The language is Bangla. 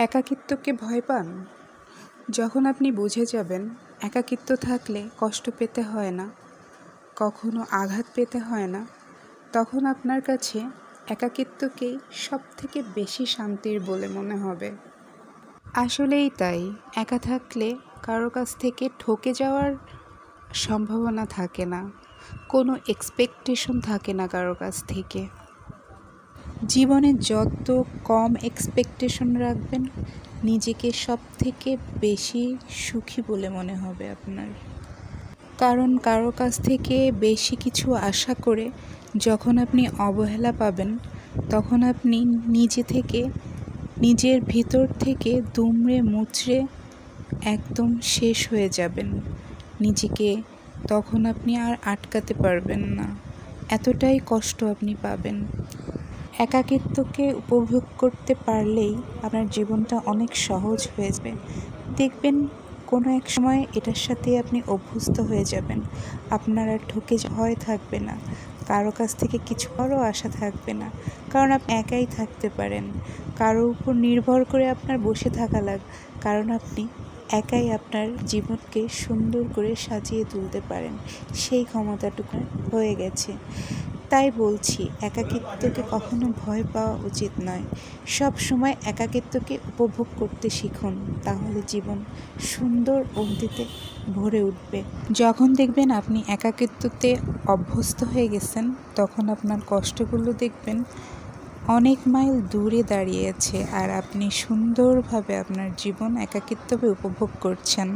একাকিত্বকে ভয় পান? যখন আপনি বুঝে যাবেন একাকিত্ব থাকলে কষ্ট পেতে হয় না, কখনো আঘাত পেতে হয় না, তখন আপনার কাছে একাকিত্বকেই সবথেকে বেশি শান্তির বলে মনে হবে। আসলেই তাই, একা থাকলে কারো কাছ থেকে ঠকে যাওয়ার সম্ভাবনা থাকে না, কোনো এক্সপেকটেশন থাকে না কারো কাছ থেকে। জীবনে যত কম এক্সপেকটেশন রাখবেন, নিজেকে সবথেকে বেশি সুখী বলে মনে হবে আপনার। কারণ কারো কাছ থেকে বেশি কিছু আশা করে যখন আপনি অবহেলা পাবেন, তখন আপনি নিজের ভিতর থেকে দুমড়ে মুচড়ে একদম শেষ হয়ে যাবেন। নিজেকে তখন আপনি আর আটকাতে পারবেন না, এতটাই কষ্ট আপনি পাবেন। একাকিত্বকে উপভোগ করতে পারলেই আপনার জীবনটা অনেক সহজ হয়ে যাবে। দেখবেন কোনো এক সময় এটার সাথে আপনি অভ্যস্ত হয়ে যাবেন। আপনার আর ঠকে ভয় থাকবে না, কারো কাছ থেকে কিছু বড় আশা থাকবে না, কারণ আপনি একাই থাকতে পারেন। কারো উপর নির্ভর করে আপনার বসে থাকা কারণ আপনি একাই আপনার জীবনকে সুন্দর করে সাজিয়ে তুলতে পারেন, সেই ক্ষমতাটুকু হয়ে গেছে। তাই বলছি, একাকিত্বকে কখনো ভয় পাওয়া উচিত নয়। সব সময় একাকিত্বকে উপভোগ করতে শিখুন, তাহলে জীবন সুন্দর অবধিতে ভরে উঠবে। যখন দেখবেন আপনি একাকিত্বতে অভ্যস্ত হয়ে গেছেন, তখন আপনার কষ্টগুলো দেখবেন অনেক মাইল দূরে দাঁড়িয়ে আছে, আর আপনি সুন্দরভাবে আপনার জীবন একাকিত্বকে উপভোগ করছেন।